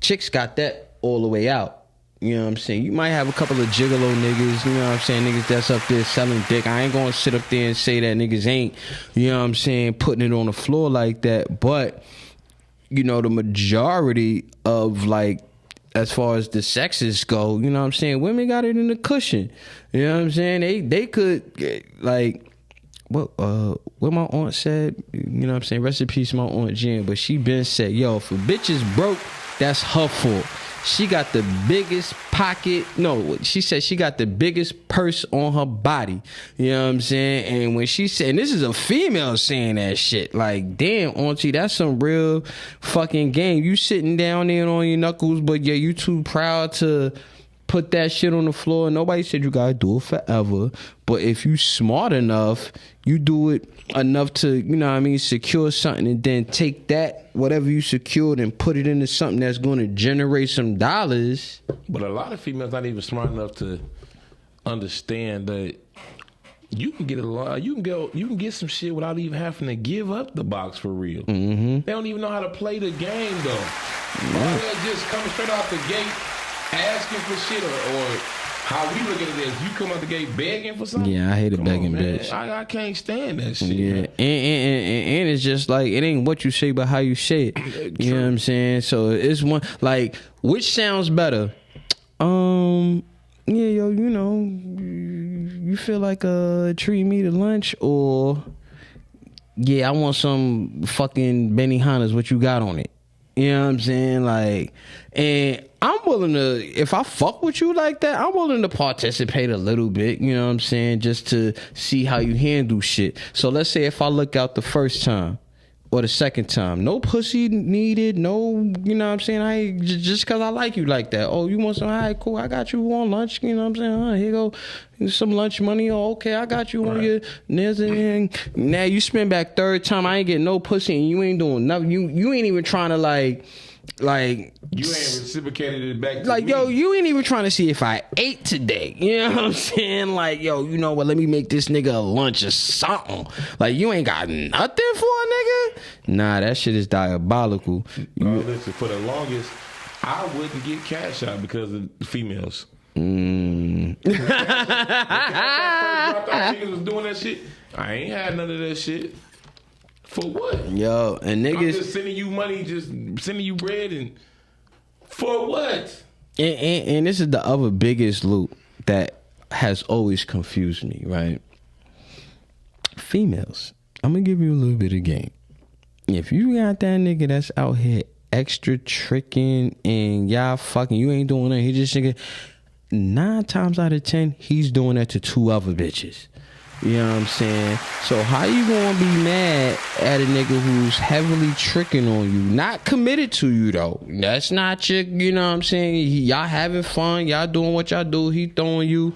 chicks got that all the way out. You know what I'm saying? You might have a couple of gigolo niggas, you know what I'm saying, niggas that's up there selling dick. I ain't gonna sit up there and say that niggas ain't, you know what I'm saying, putting it on the floor like that. But, you know, the majority of, like, as far as the sexes go, you know what I'm saying, women got it in the cushion. You know what I'm saying? They could, like, what my aunt said, you know what I'm saying, rest in peace my Aunt Jen, but she been said, yo, if a bitch is broke, that's her fault. She got the biggest pocket. No, she said she got the biggest purse on her body. You know what I'm saying? And when she said, and this is a female saying that shit, like, damn, auntie, that's some real fucking game. You sitting down there on your knuckles, but yeah, you too proud to put that shit on the floor. Nobody said you gotta do it forever. But if you smart enough, you do it enough to, you know what I mean, secure something and then take that, whatever you secured, and put it into something that's going to generate some dollars. But a lot of females not even smart enough to understand that you can get a lot. You can get some shit without even having to give up the box for real. They don't even know how to play the game though. They're just coming straight off the gate asking for shit or how we look at it is you come out the gate begging for something. Yeah, I hate a begging bitch. I can't stand that shit. Yeah, and it's just like, it ain't what you say but how you say it. You know what I'm saying? So it's one, like, which sounds better? Yeah, yo, you know, you feel like treat me to lunch, or yeah, I want some fucking Benihana's. What you got on it? You know what I'm saying? Like, and I'm willing to, if I fuck with you like that, I'm willing to participate a little bit, you know what I'm saying? Just to see how you handle shit. So let's say if I look out the first time or the second time, no pussy needed, no, you know what I'm saying? I ain't, just cause I like you like that. Oh, you want some? All right, cool. I got you on lunch. You know what I'm saying? Here you go. Some lunch money. Oh, okay. I got you on your nails. Now you spend back third time. I ain't getting no pussy and you ain't doing nothing. You ain't even trying to like you ain't reciprocated it back to like me. Yo, you ain't even trying to see if I ate today. You know what I'm saying? Like, yo, you know what, let me make this nigga a lunch or something. Like, you ain't got nothing for a nigga? Nah, that shit is diabolical. Listen, for the longest, I wouldn't get cash out because of females. Mm. When I first dropped out, niggas was doing that shit. I ain't had none of that shit. For what? Yo, and niggas, I'm just sending you money, just sending you bread, and for what? And this is the other biggest loop that has always confused me, right? Females, I'm gonna give you a little bit of game. If you got that nigga that's out here extra tricking and y'all fucking, you ain't doing that, he just nigga, 9 times out of 10, he's doing that to 2 other bitches. You know what I'm saying? So how you gonna be mad at a nigga who's heavily tricking on you? Not committed to you though. That's not your, you know what I'm saying? Y'all having fun, y'all doing what y'all do. He throwing you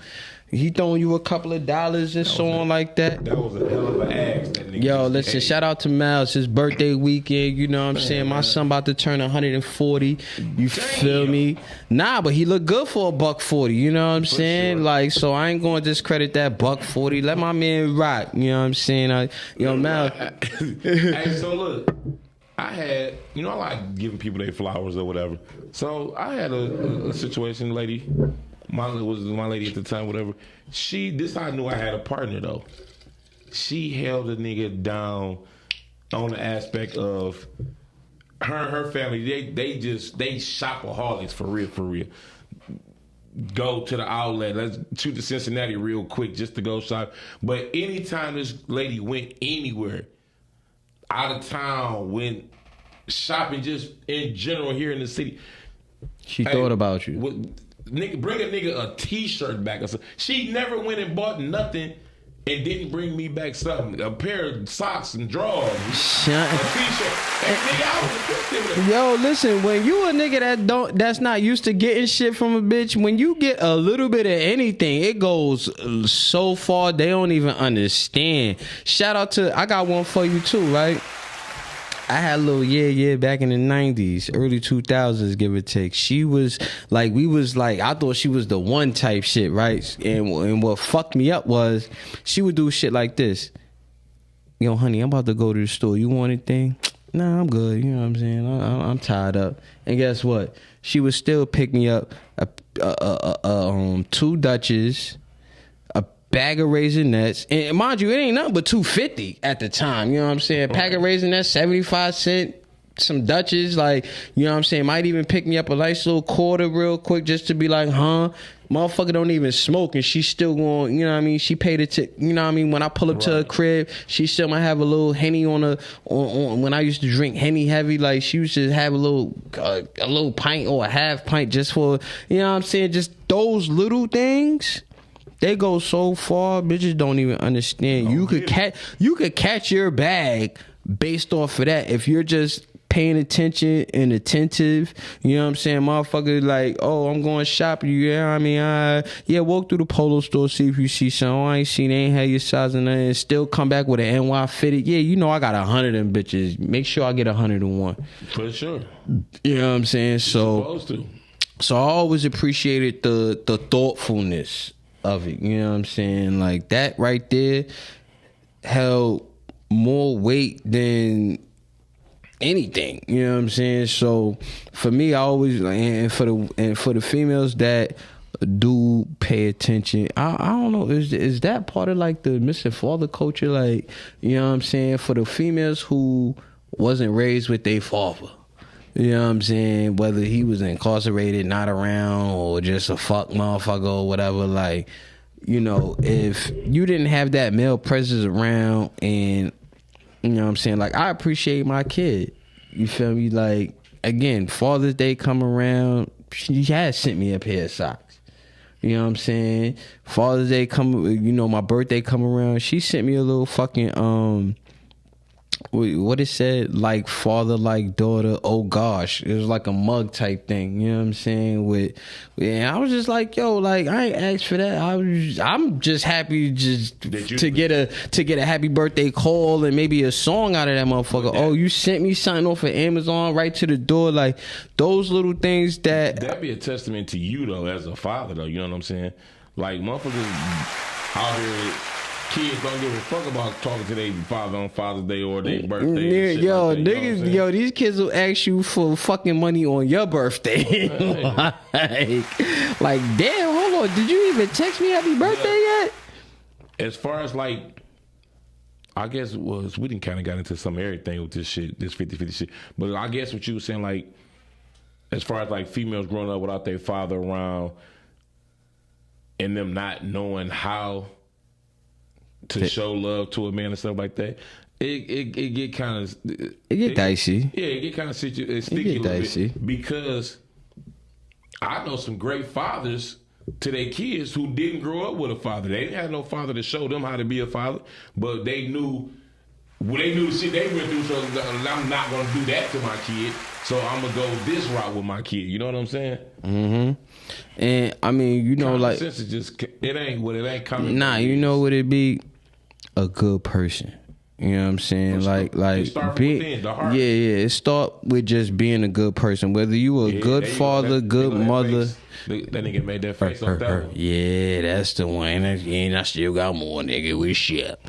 a couple of dollars and so on like that. That was a hell of an ask that nigga. Yo, listen, shout out to Miles. His birthday weekend, you know what I'm saying? My son about to turn 140. You feel me? Nah, but he look good for $140, you know what I'm saying? sure. Like, so I ain't gonna discredit that $140. Let my man rock, you know what I'm saying? Yo, Miles. Hey, so look, I had, I like giving people their flowers or whatever. So I had a situation, lady. Was my lady at the time, whatever. This how I knew I had a partner though. She held a nigga down on the aspect of her and her family. They shopaholics for real. Go to the outlet. Let's shoot to Cincinnati real quick just to go shop. But anytime this lady went anywhere, out of town, went shopping just in general here in the city, She thought about you. Nigga, bring a nigga a t-shirt back or something. She never went and bought nothing and didn't bring me back something. A pair of socks and drawers. A t-shirt. And nigga, I was appreciative. Yo, listen, when you a nigga that's not used to getting shit from a bitch, when you get a little bit of anything, it goes so far they don't even understand. Shout out to, I got one for you too, right? I had a little back in the 90s, early 2000s, give or take. She was like, I thought she was the one type shit, right? And what fucked me up was she would do shit like this. Yo, honey, I'm about to go to the store. You want anything? Nah, I'm good. You know what I'm saying? I'm tied up. And guess what? She would still pick me up 2 Dutches, a bag of Raisinets, and mind you, it ain't nothing but $2.50 at the time. You know what I'm saying? Pack of Raisinets, 75 cents. Some Dutches, like, you know what I'm saying? Might even pick me up a nice little quarter real quick just to be like, motherfucker don't even smoke and she still going, you know what I mean? She paid it to, you know what I mean? When I pull up to her crib, she still might have a little Henny on when I used to drink Henny heavy, like she used to have a little pint or a half pint just for, you know what I'm saying? Just those little things. They go so far, bitches don't even understand. You could catch your bag based off of that if you're just paying attention and attentive. You know what I'm saying? Motherfucker like, oh, I'm going shopping. Yeah, I mean, walk through the Polo store, see if you see something. Oh, I ain't seen, they ain't had your size and nothing. Still come back with an NY fitted. Yeah, you know I got 100 of them bitches. Make sure I get 101. For sure. You know what I'm saying? Supposed to. So I always appreciated the thoughtfulness of it. You know what I'm saying? Like that right there held more weight than anything. You know what I'm saying? So for me, I always, and for the females that do pay attention, I don't know, is that part of like the missing father culture? Like, you know what I'm saying? For the females who wasn't raised with their father, you know what I'm saying? Whether he was incarcerated, not around, or just a fuck motherfucker or whatever, like, you know, if you didn't have that male presence around, and you know what I'm saying, like, I appreciate my kid. You feel me? Like, again, Father's Day come around, she has sent me a pair of socks. You know what I'm saying? Father's Day come, you know, my birthday come around, she sent me a little fucking what it said, like father, like daughter, oh gosh. It was like a mug type thing, you know what I'm saying? I was just like, yo, like, I ain't asked for that. I'm just happy to get a happy birthday call and maybe a song out of that motherfucker. Oh, you sent me something off of Amazon right to the door. Like, those little things that'd be a testament to you though, as a father though, you know what I'm saying? Like, motherfuckers out here, kids don't give a fuck about talking to their father on Father's Day or their birthday. Yo, like that, niggas, yo, these kids will ask you for fucking money on your birthday. like, damn, hold on, did you even text me happy birthday yet? As far as like, I guess it was, we didn't kind of got into some everything with this shit, this 50-50 shit. But I guess what you were saying, like, as far as like females growing up without their father around and them not knowing how to show love to a man and stuff like that, it get kind of dicey. Yeah, it get kind of sticky a little bit, because I know some great fathers to their kids who didn't grow up with a father. They didn't have no father to show them how to be a father, but they knew the shit they went through. So I'm not gonna do that to my kid. So I'm gonna go this route with my kid. You know what I'm saying? Mm-hmm. And I mean, you know, common like, sense is just, it ain't coming. Nah, you know what it be? A good person. You know what I'm saying? Like start from within, the heart. yeah. It start with just being a good person. Whether you a good father, good mother. That nigga made that face off that one. Yeah, that's the one. And I still got more, nigga. We shit.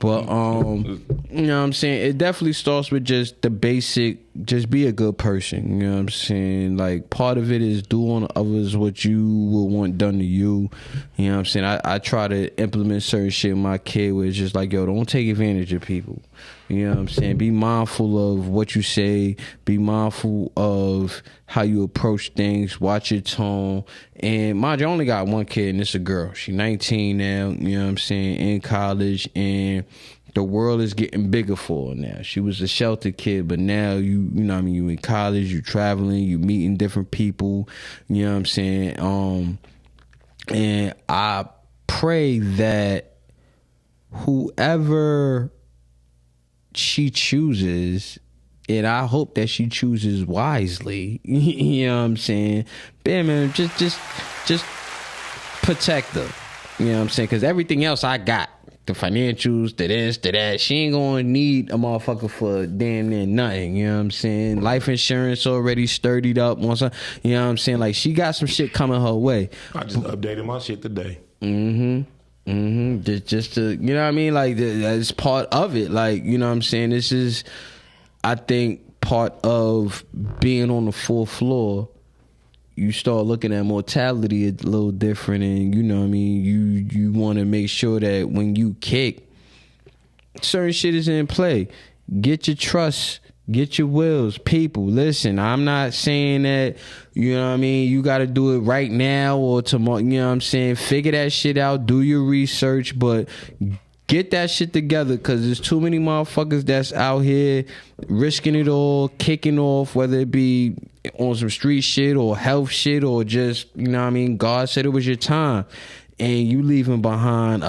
But you know what I'm saying? It definitely starts with just the basic, just be a good person. You know what I'm saying? Like, part of it is do on others what you would want done to you. You know what I'm saying? I try to implement certain shit with my kid where it's just like, yo, don't take advantage of people. You know what I'm saying? Be mindful of what you say. Be mindful of how you approach things. Watch your tone. And mind you, I only got one kid, and it's a girl. She's 19 now, you know what I'm saying, in college. And the world is getting bigger for her now. She was a sheltered kid, but now you know what I mean, you in college, you traveling, you meeting different people. You know what I'm saying? And I pray that whoever she chooses, and I hope that she chooses wisely. You know what I'm saying? But man, just protect her. You know what I'm saying? Because everything else I got, the financials, the this, the that, she ain't gonna need a motherfucker for damn near nothing. You know what I'm saying? Life insurance already sturdied up. You know what I'm saying? Like, she got some shit coming her way. I just updated my shit today. Just to, you know what I mean? Like, that's part of it. Like, you know what I'm saying? This is, I think, part of being on the fourth floor. You start looking at mortality a little different, and you know what I mean? You want to make sure that when you kick, certain shit is in play. Get your trust. Get your wills. People, listen, I'm not saying that, you know what I mean, you got to do it right now or tomorrow. You know what I'm saying? Figure that shit out. Do your research, but get that shit together, because there's too many motherfuckers that's out here risking it all, kicking off, whether it be on some street shit or health shit or just, you know what I mean, God said it was your time. And you leaving behind,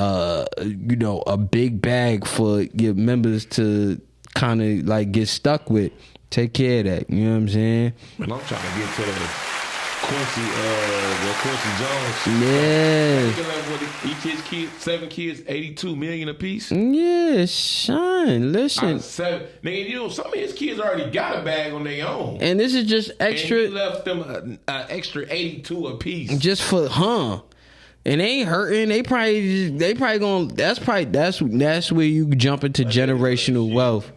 you know, a big bag for your members to kind of like get stuck with. Take care of that. You know what I'm saying? Man, I'm trying to get to the Quincy Jones. Yeah. Each his kids, 7 kids, 82 million apiece. Yeah, son. Listen. Nigga, you know, some of his kids already got a bag on their own. And this is just extra. And he left them an extra 82 apiece. Just for, and they ain't hurting. They probably gonna. That's where you jump into generational wealth.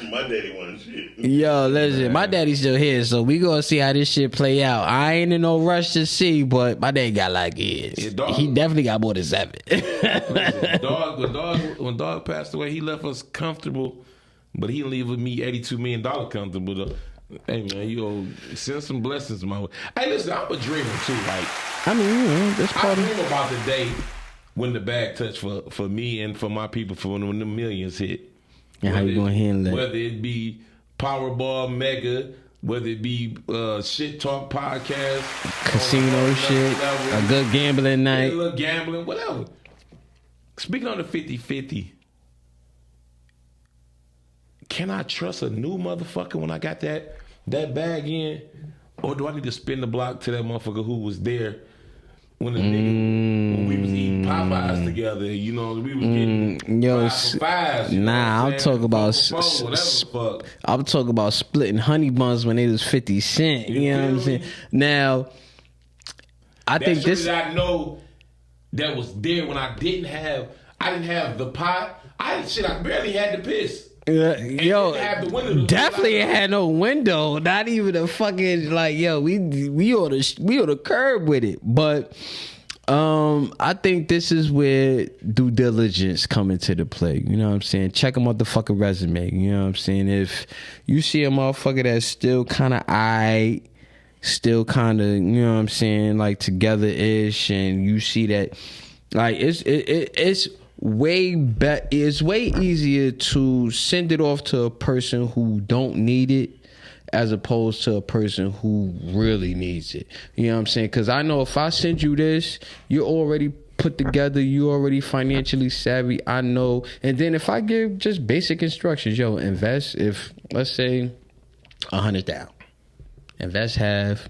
My daddy wanted shit. Yo, listen, my daddy's still here, so we gonna see how this shit play out. I ain't in no rush to see, but my dad got like kids. He definitely got more than 7. Listen, when dog passed away, he left us comfortable, but he leave with me $82 million comfortable though. Hey man, you send some blessings my way. Hey, listen, I'm a dreamer too. Like, I mean, you know, that's part I of dream about the day when the bag touch for me and for my people, for when the millions hit. And how you gonna handle that? Whether it be Powerball Mega, whether it be Shit Talk Podcast, casino shit, a good gambling night, a little gambling, whatever. Speaking on the 50-50, can I trust a new motherfucker when I got that bag in? Or do I need to spin the block to that motherfucker who was there when the nigga, when we was eating Popeyes together, you know, we was getting 5 for 5s. Nah, I'm talking about I'm talking about splitting honey buns when they was 50 cents. You know what I'm saying? Now, I think this I know that was there when I didn't have the pot. I barely had the piss. Yo, definitely had no window. Not even a fucking like. Yo, we on the curb with it. But I think this is where due diligence come into the play. You know what I'm saying? Check a motherfucking resume. You know what I'm saying? If you see a motherfucker that's still kind of still kind of, you know what I'm saying, like together ish, and you see that, like it's it's way easier to send it off to a person who don't need it as opposed to a person who really needs it. You know what I'm saying? Because I know if I send you this, you're already put together, you already financially savvy. I know. And then if I give just basic instructions, yo, invest, if let's say 100 down, invest half,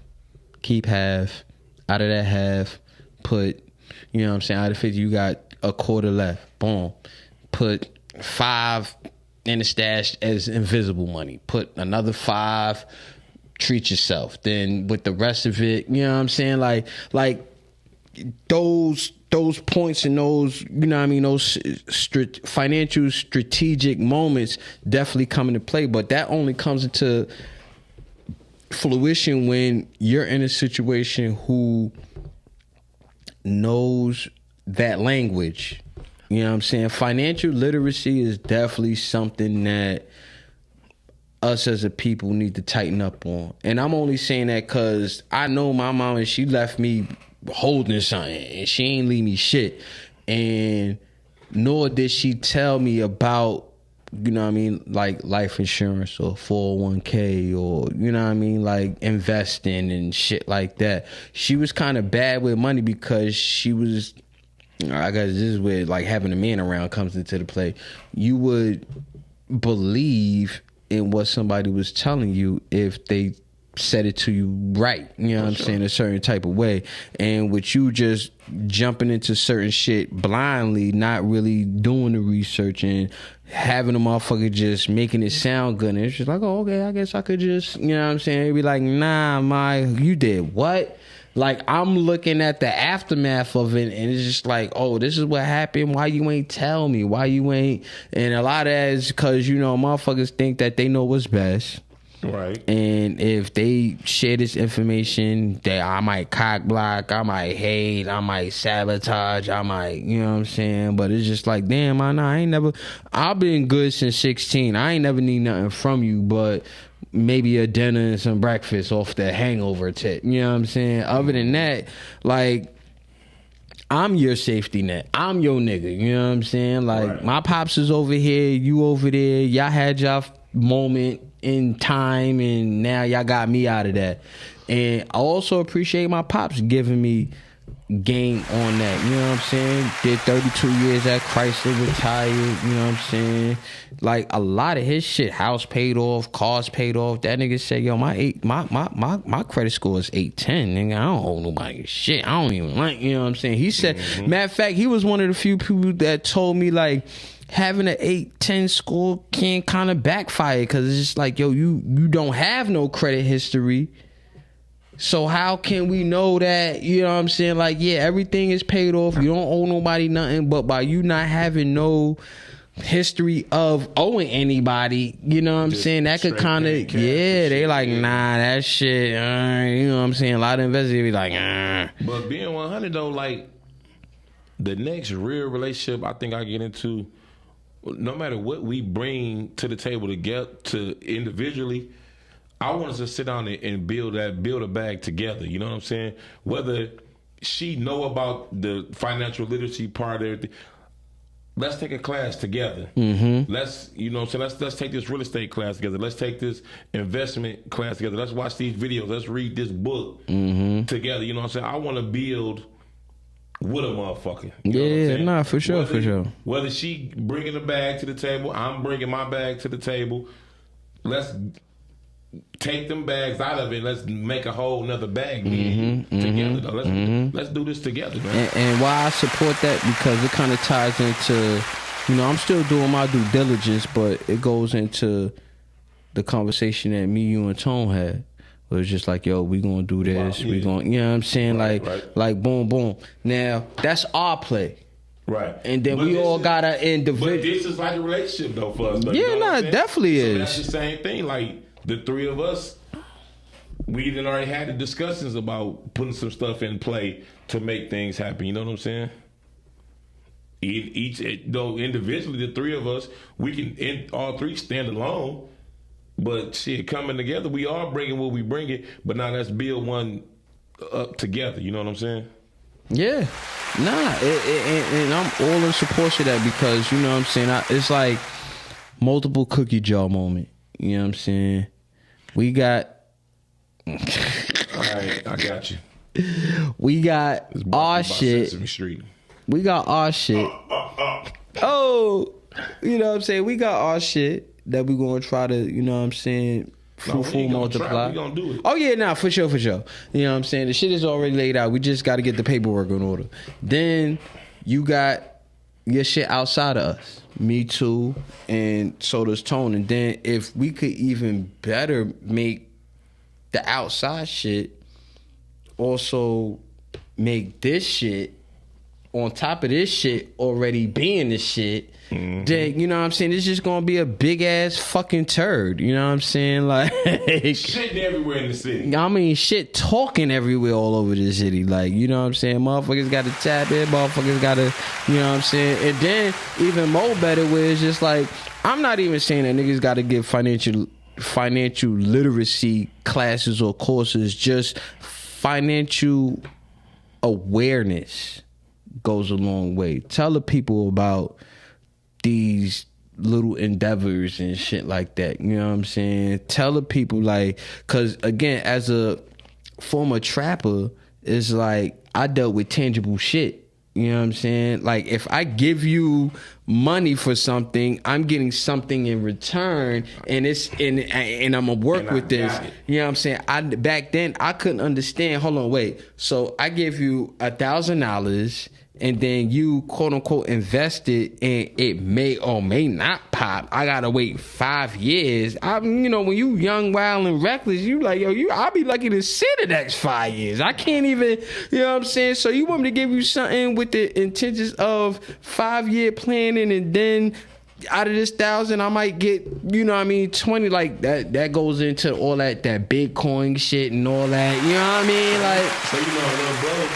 keep half, out of that half, put, you know what I'm saying, out of 50, you got a quarter left. Boom. Put 5 in the stash as invisible money. Put another 5, treat yourself. Then with the rest of it, you know what I'm saying? Like those points and those, you know what I mean, those financial strategic moments definitely come into play. But that only comes into fruition when you're in a situation who knows that language. You know what I'm saying? Financial literacy is definitely something that us as a people need to tighten up on. And I'm only saying that because I know my mom, and she left me holding something, and she ain't leave me shit. And nor did she tell me about, you know what I mean, like life insurance or 401k or, you know what I mean, like investing and shit like that. She was kind of bad with money because she was, I guess this is where like having a man around comes into the play. You would believe in what somebody was telling you if they said it to you right, you know what I'm saying, a certain type of way. And with you just jumping into certain shit blindly, not really doing the research and having a motherfucker just making it sound good, and it's just like, oh, okay, I guess I could just, you know what I'm saying, it'd be like, nah, you did what? Like, I'm looking at the aftermath of it, and it's just like, oh, this is what happened. Why you ain't tell me? Why you ain't? And a lot of that is because, you know, motherfuckers think that they know what's best. Right. And if they share this information, that I might cock block, I might hate, I might sabotage, I might, you know what I'm saying? But it's just like, damn, I've been good since 16. I ain't never need nothing from you, but maybe a dinner and some breakfast off the hangover tip. You know what I'm saying? Other than that, like, I'm your safety net. I'm your nigga. You know what I'm saying? Like, right. My pops is over here, you over there. Y'all had y'all moment in time, and now y'all got me out of that. And I also appreciate my pops giving me game on that. You know what I'm saying? Did 32 years at Chrysler, retired. You know what I'm saying? Like, a lot of his shit, house paid off, cars paid off. That nigga said, yo, my credit score is 810. Nigga, I don't owe nobody shit. I don't even like, you know what I'm saying? He said, matter of fact, he was one of the few people that told me, like, having an 810 score can kind of backfire, because it's just like, yo, you don't have no credit history. So how can we know that, you know what I'm saying? Like, yeah, everything is paid off. You don't owe nobody nothing. But by you not having no history of owing anybody, you know what I'm saying? That could kind of, yeah, they like, nah, that shit, you know what I'm saying? A lot of investors be like, But being 100 though, like, the next real relationship I think I get into, no matter what we bring to the table to get to individually, I want us to sit down and build a bag together. You know what I'm saying? Whether she know about the financial literacy part of everything, let's take a class together. Mm-hmm. Let's, you know what I'm saying? Let's take this real estate class together. Let's take this investment class together. Let's watch these videos. Let's read this book together. You know what I'm saying? I want to build with a motherfucker. Yeah, nah, for sure, for sure. Whether she bringing a bag to the table, I'm bringing my bag to the table. Let's take them bags out of it. Let's make a whole nother bag together. Though. Let's do this together, man. And why I support that, because it kind of ties into, you know, I'm still doing my due diligence, but it goes into the conversation that me, you, and Tone had. It was just like, yo, we gonna do this. We gonna, you know what I'm saying? Like boom, boom. Now, that's our play. Right. And then we all got an individual. But this is like a relationship, though, for us. Though, yeah, you know it definitely is. That's the same thing. Like, the three of us, we done already had the discussions about putting some stuff in play to make things happen. You know what I'm saying? Each though individually, the three of us, we can all three stand alone. But shit, coming together, we are bringing what we bring it. But now let's build one up together. You know what I'm saying? Yeah. Nah. And I'm all in support of that, because, you know what I'm saying, it's like multiple cookie jar moment. You know what I'm saying? We got... All right, I got you. We got our shit. Sesame Street. We got our shit. Oh, you know what I'm saying? We got our shit that we gonna try to, you know what I'm saying, full multiply. We gonna do it. Oh yeah, nah, for sure. You know what I'm saying? The shit is already laid out. We just got to get the paperwork in order. Then you got your shit outside of us. Me too, and so does Tone. And then if we could even better make the outside shit, also make this shit on top of this shit already being the shit, then, you know what I'm saying, it's just gonna be a big ass fucking turd. You know what I'm saying? Like Shitting everywhere in the city. I mean, shit talking everywhere all over the city. Like, you know what I'm saying? Motherfuckers got to tap in. Motherfuckers got to, you know what I'm saying? And then even more better where it's just like, I'm not even saying that niggas got to get financial literacy classes or courses. Just financial awareness goes a long way. Tell the people about these little endeavors and shit like that. You know what I'm saying? Tell the people, like, because again, as a former trapper, it's like I dealt with tangible shit. You know what I'm saying? Like, if I give you money for something, I'm getting something in return, and I'm gonna work with this. You know what I'm saying? Back then I couldn't understand. Hold on, wait. So I give you $1,000, and then you quote unquote invested, and it may or may not pop. I gotta wait 5 years. You know, when you young, wild, and reckless, you like, yo, I'll be lucky to see the next 5 years. I can't even, you know what I'm saying? So you want me to give you something with the intentions of 5-year planning, and then out of this 1,000, I might get, you know what I mean, 20. Like that goes into all that Bitcoin shit and all that. You know what I mean? Like, so you know, little bro,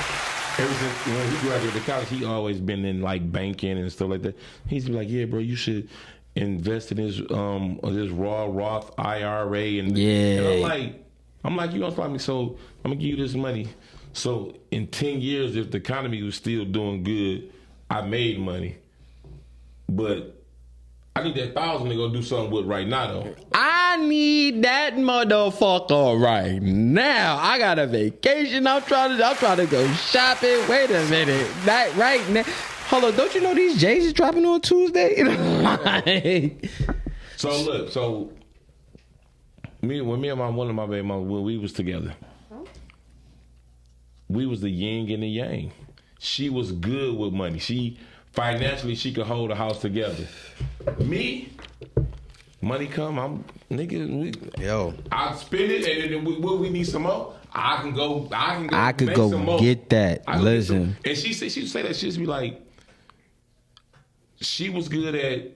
ever since when he graduated college, he always been in like banking and stuff like that. He's like, yeah, bro, you should invest in this raw Roth IRA, and I'm like, you don't like me, so I'm gonna give you this money. So in 10 years, if the economy was still doing good, I made money, but I need that 1,000 to go do something with right now, though. I need that motherfucker right now. I got a vacation. I'm trying to go shopping. Wait a minute. That right now. Hold on. Don't you know these J's is dropping on Tuesday? So look. So when me and one of my baby moms, when we was together, we was the yin and the yang. She was good with money. Financially, she could hold a house together. Me, money come, I'm nigga. Yo, I spend it, and then we need some more. I could go make some more. Get that. Listen, and she say that she'd be like, she was good at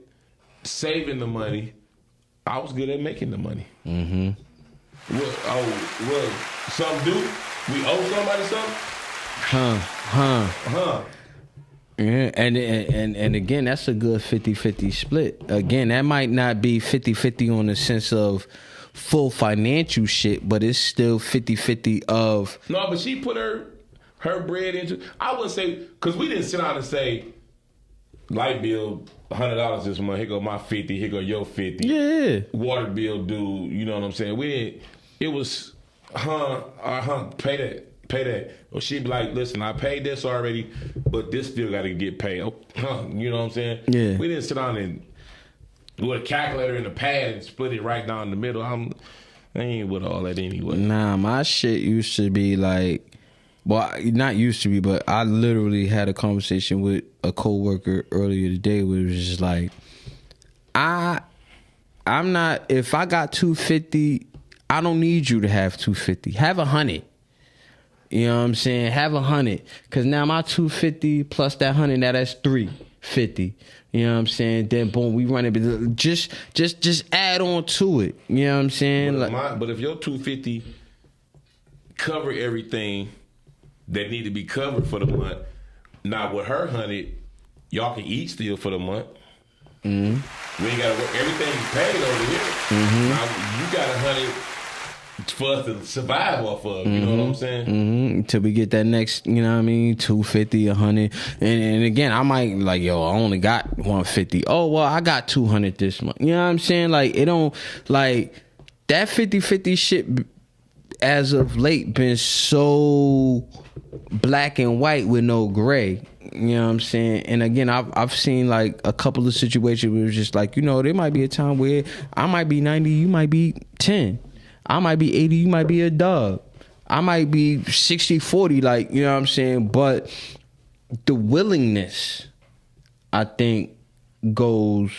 saving the money. I was good at making the money. Mm-hmm. What? Something do? We owe somebody something? Huh. Yeah, and again, that's a good 50-50 split. Again, that might not be 50-50 on the sense of full financial shit, but it's still 50-50 of... No, but she put her bread into... I wouldn't say... Because we didn't sit down and say, light bill, $100 this month, here go my 50, here go your 50. Yeah. Water bill due, you know what I'm saying? We didn't... It was, pay that. Or she'd be like, listen, I paid this already, but this still got to get paid. You know what I'm saying? Yeah. We didn't sit down and with a calculator in the pad and split it right down the middle. I ain't with all that anyway. Nah, my shit used to be like, well, not used to be, but I literally had a conversation with a coworker earlier today where it was just like, I'm not, if I got 250, I don't need you to have 250. Have 100. You know what I'm saying? Have 100. Cause now my 250 plus that 100, now that's 350. You know what I'm saying? Then boom, we run it. Just add on to it. You know what I'm saying? But if your 250 cover everything that need to be covered for the month, now with her 100, y'all can eat still for the month. Mm-hmm. We ain't gotta work. Everything's paid over here. Mm-hmm. Now you got 100 for us to survive off of, you know what I'm saying? Mm-hmm. Until we get that next, you know what I mean, 250, 100. And again, I might like, yo, I only got 150. Oh, well, I got 200 this month. You know what I'm saying? Like, it don't, like, that 50-50 shit as of late been so black and white with no gray. You know what I'm saying? And again, I've seen like a couple of situations where it's just like, you know, there might be a time where I might be 90, you might be 10. I might be 80, you might be a dub. I might be 60-40, like, you know what I'm saying? But the willingness I think, goes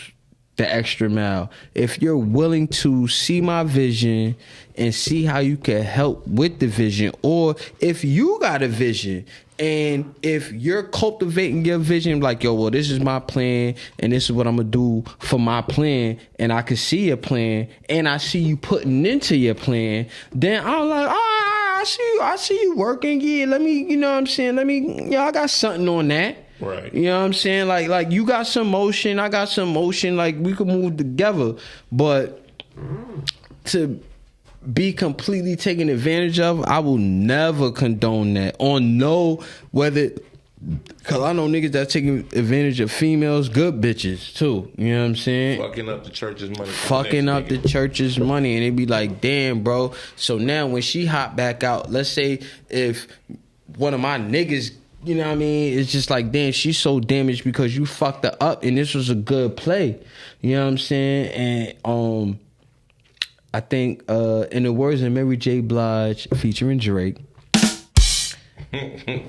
the extra mile. If you're willing to see my vision and see how you can help with the vision, or if you got a vision and if you're cultivating your vision, like, yo, well, this is my plan and this is what I'm gonna do for my plan, and I can see your plan and I see you putting into your plan, then I'm like, I see you working. Yeah, let me, you know what I'm saying? I got something on that. Right. You know what I'm saying? Like you got some motion, I got some motion, like we could move together. But to be completely taken advantage of, I will never condone that. Cause I know niggas that taking advantage of females, good bitches too. You know what I'm saying? Fucking up the church's money. Fucking up the church's money, and they be like, damn, bro. So now when she hop back out, let's say if one of my niggas, you know what I mean, it's just like, damn, she's so damaged because you fucked her up and this was a good play. You know what I'm saying? And I think in the words of Mary J. Blige featuring Drake,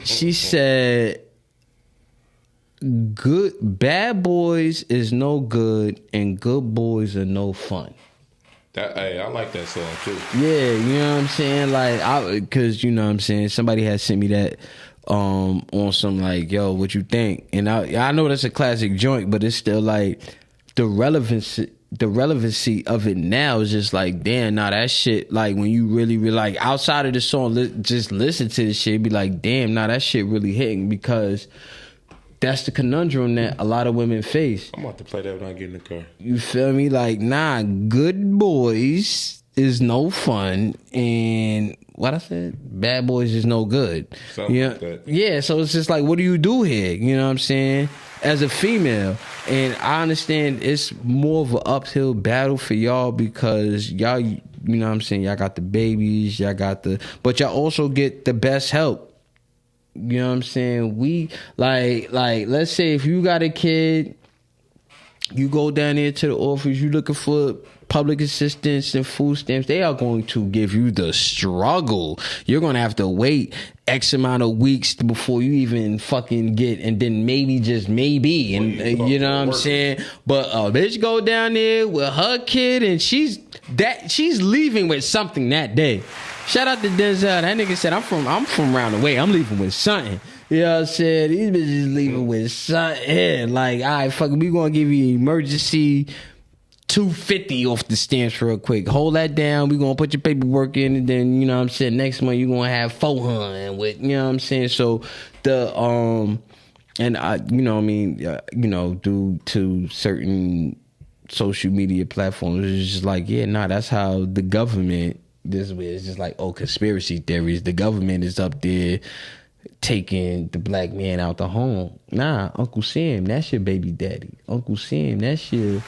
she said, bad boys is no good and good boys are no fun. Hey, I like that song too. Yeah, you know what I'm saying? Like, cause you know what I'm saying, somebody had sent me that on some like, yo, what you think? And I know that's a classic joint, but it's still like the relevancy of it now is just like, damn, nah, that shit, like when you really like outside of the song, just listen to this shit, be like, damn, nah, that shit really hitting, because that's the conundrum that a lot of women face. I'm about to play that when I get in the car. You feel me? Like, nah, good boys is no fun, and what I said, bad boys is no good. Something like that. Yeah, so it's just like, what do you do here? You know what I'm saying? As a female, and I understand it's more of an uphill battle for y'all because y'all, you know what I'm saying, y'all got the babies, but y'all also get the best help. You know what I'm saying? We like let's say if you got a kid, you go down there to the office, you looking for public assistance and food stamps, they are going to give you the struggle. You're going to have to wait X amount of weeks before you even fucking get, and then maybe, just maybe, and you know what I'm saying? But a bitch go down there with her kid and she's leaving with something that day. Shout out to Denzel. That nigga said, I'm from round the way. I'm leaving with something. You know what I'm saying? These bitches leaving with something. Like, all right, fuck it, we gonna give you emergency $250 off the stamps real quick. Hold that down. We gonna put your paperwork in, and then, you know what I'm saying, next month you gonna have $400 with, you know what I'm saying? So the and I, you know what I mean, you know, due to certain social media platforms, it's just like, yeah, nah, that's how the government, this way, it's just like, oh, conspiracy theories. The government is up there taking the black man out the home. Nah, Uncle Sam, that's your baby daddy. Uncle Sam, that's your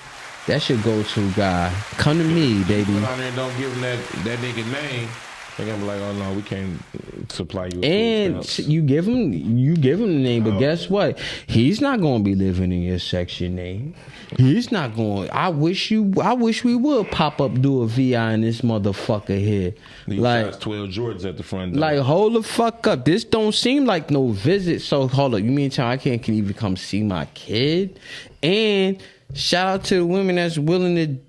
go-to guy. Come to me, baby. Down there, don't give him that nigga name. They're gonna be like, oh no, we can't supply you with and food you give him the name, but guess what? He's not gonna be living in your section name. He's not going. I wish we would pop up, do a VI in this motherfucker here. These like 12 Jordans at the front door. Like, hold the fuck up. This don't seem like no visit. So hold up. You mean tell I can't even come see my kid? And shout out to the women that's willing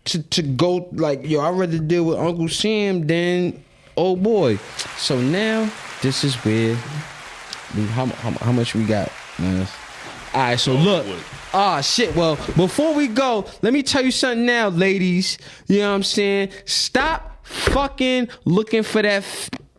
to go, like, yo, I'd rather deal with Uncle Sam than oh boy. So now this is where how much we got, man. All right, so look. Shit. Well, before we go, let me tell you something now, ladies. You know what I'm saying? Stop fucking looking for that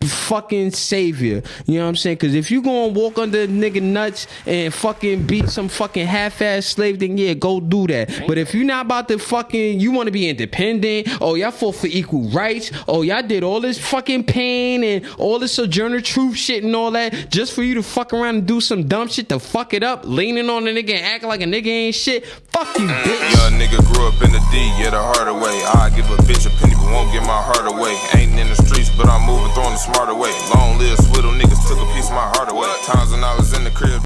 fucking savior. You know what I'm saying? Because if you gonna walk under nigga nuts and fucking be some fucking half-ass slave, then yeah, go do that. But if you're not about to fucking, you want to be independent, oh, y'all fought for equal rights, oh, y'all did all this fucking pain and all this Sojourner Truth shit and all that just for you to fuck around and do some dumb shit to fuck it up, leaning on a nigga and acting like a nigga ain't shit. Fuck you, bitch. Young nigga grew up in the D, yeah, the harder way. I give a bitch a penny, but won't give my heart away. Ain't in the streets, but I'm moving, throwing the smarter way. Long live Swiddle, niggas took a piece of my heart away. Times when I was in the crib.